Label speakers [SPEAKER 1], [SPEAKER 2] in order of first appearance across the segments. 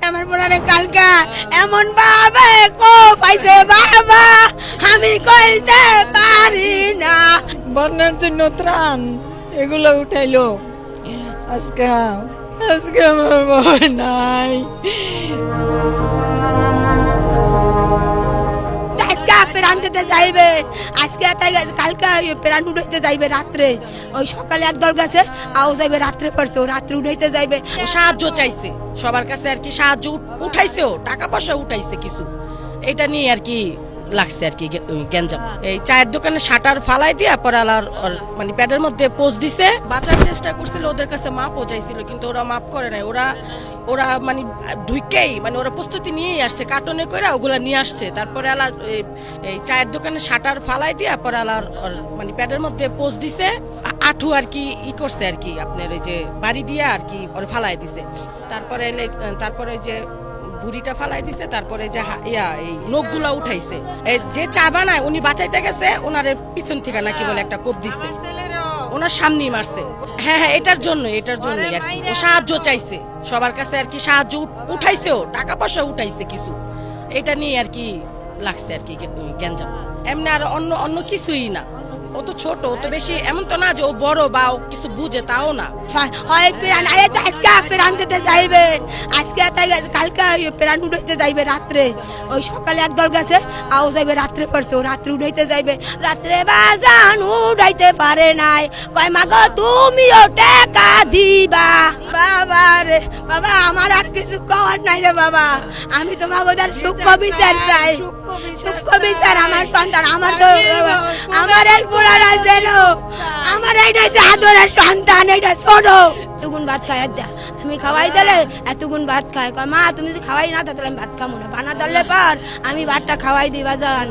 [SPEAKER 1] আমার বোনারে কালকা এমন বাবা কো পাইছে বাবা আমি কইতে পারি না।
[SPEAKER 2] বন্যার জন্য ত্রাণ এগুলো উঠাইলো। আজকে আজকে আমার ভয় নাই।
[SPEAKER 1] প্রান্তে যাইবে আজকে কালকে প্রাণ উঠাইতে যাইবে রাত্রে, ওই সকালে একদল গেছে আও যাইবে রাত্রে পড়ছে, ও রাত্রে উঠাইতে যাইবে।
[SPEAKER 3] সাহায্য চাইছে সবার কাছে আর কি, সাহায্য উঠাইছে, ও টাকা পয়সা উঠাইছে কিছু, এটা নিয়ে আর কি লাগছে আর কি গ্যাঞ্জাম। এই চায়ের দোকানে শাটার ফালাই দিয়া পরালার মানে প্যাডের মধ্যে পোজ দিছে, বাঁচার চেষ্টা করছিল, ওদের কাছে মাপও চাইছিল কিন্তু ওরা মাপ করে নাই। ওরা মানে ঢুকেই মানে ওরা প্রস্তুতি নিয়েই আসছে, কার্টনে করে ওগুলা নিয়ে আসছে। তারপরে এই চায়ের দোকানে শাটার ফালাই দিয়া পরালার মানে প্যাডের মধ্যে পোজ দিছে, আঠু আর কি করছে আর কি আপনার ওই যে বাড়ি দিয়া আর কি ওরা ফালাই দিছে। তারপরে যে বুড়িটা ফালাই দিছে, তারপরে যে এই নখগুলা উঠাইছে। যে চা বানায় উনি বাঁচাইতে গেছে, ওনারে পিছন থেকে নাকি বলে একটা কোপ দিছে, ওনার সামনেই মারছে। হ্যাঁ, এটার জন্য আর কি ও সাহায্য চাইছে সবার কাছে আর কি, সাহায্য উঠাইছে, ও টাকা পয়সা উঠাইছে কিছু, এটা নিয়ে আর কি লাগছে আর কি গ্যাঞ্জাম। এমনি আর অন্য কিছুই না। ও তো ছোট, ও তো বেশি এমন তো না যে ও বড় বা ও কিছু বুঝে, তাও না।
[SPEAKER 1] আজকে প্রান্তে যাইবে আজকে কালকে প্রাণ উঠাইতে যাইবে রাত্রে, ওই সকালে একদল গেছে আও যাইবে রাত্রে পড়ছে, ও রাত্রে উঠাইতে যাইবে। রাত্রে বাজান উঠাইতে পারে নাই, কয় মাগো তুমিও টাকা দিবা। বাবা রে বাবা, আমার আর কিছু কওয়ার নাই রে বাবা, আমি তো মাগোদার সূক্ষ্ম বিচার চাই, সূক্ষ্ম বিচার। আমার সন্তান, আমার তো আমার এই পোড়ারা যেন, আমার এইটা যে আদরের সন্তান, এইটা ছোট এতগুণ ভাত খাই আমি খাওয়াই দিলে এতগুণ ভাত খায়। মা তুমি যদি খাওয়াই না তাহলে আমি ভাত খাবো না, বানা দিলে পর আমি ভাতটা খাওয়াই দিবা যান।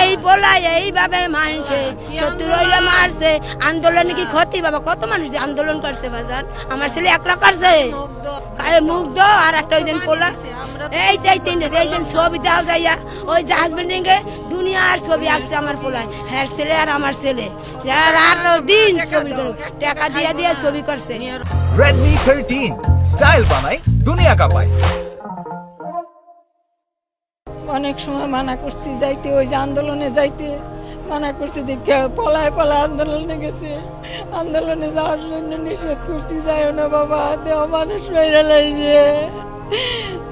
[SPEAKER 1] এই বলাই এইভাবে মানছে, সত্যি রইলে মারছে। আন্দোলনে কি ক্ষতি বাবা, কত মানুষ আন্দোলন করছে বাজান, আমার ছেলে একলা করছে মুগ্ধ আর একটা ওই দিন পোলা, এই যে তিনটে এই যে ছবি দেওয়া যাইয়া ওই জাহাজ বিল্ডিং এ দুনিয়ার ছবি আঁকছে আমার পোলায়, হ্যাঁ ছেলে আর আমার ছেলে রাত দিন ছবি টাকা দিয়ে দিয়ে ছবি করছে।
[SPEAKER 4] Redmi 13 স্টাইল বানাই দুনিয়া কাঁপায়।
[SPEAKER 2] অনেক সময় মানা করছি যাইতে, ওই যে আন্দোলনে যাইতে মানা করছি, দেখে পলায় আন্দোলনে গেছে, আন্দোলনে যাওয়ার জন্য নিষেধ করছি, যাইও না বাবা, দেহ মানুষ হয়ে লাগছে,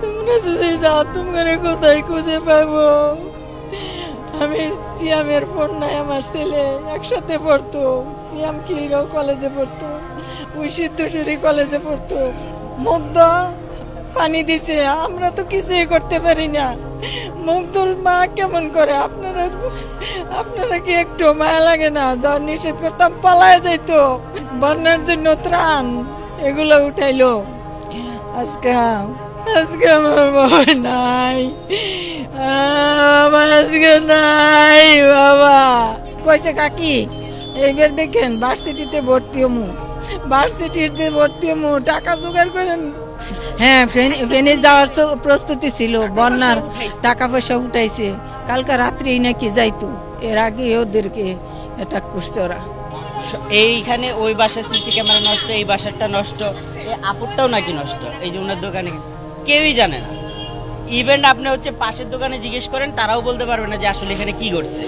[SPEAKER 2] তোমরা যদি যাও তোমরা কোথায় খুঁজে পাবো। আমি সিয়ামের ফোন নাই, আমার ছেলে একসাথে পড়তো, সিয়াম খিলগাঁও কলেজে পড়তো, ওই সিদ্ধেশ্বরী কলেজে পড়তো। মুগ্ধ পানি দিছে, আমরা তো কিছুই করতে পারি না। মুগ্ধর মা কেমন করে, আপনারা কি একটু মায়া লাগে না? যখন নিষেধ করতাম পালায় যাইতো। বন্যার জন্য ত্রাণ এগুলো উঠাইলো। আজকে আমার ভয় নাই, আমার আজকে নাই বাবা। কইছে কাকি এইবার দেখেন ভার্সিটিতে ভর্তি হমু, টাকা জোগাড় করেন। হ্যাঁ, ফেনে যাওয়ার প্রস্তুতি ছিল, বন্যার টাকা পয়সা উঠাইছে, কালকে রাত্রেই নাকি যাইতো, এর আগে ওদেরকে অ্যাটাক করছে ওরা।
[SPEAKER 5] এইখানে ওই বাসার সিসি ক্যামেরা নষ্ট, এই বাসারটা নষ্ট, এই আপুরটাও নাকি নষ্ট, এই যে ওনার দোকানে কেউই জানে না। ইভেন আপনি পাশের দোকানে জিজ্ঞেস করেন, তারাও বলতে পারবে না যে আসলে এখানে কি করছে।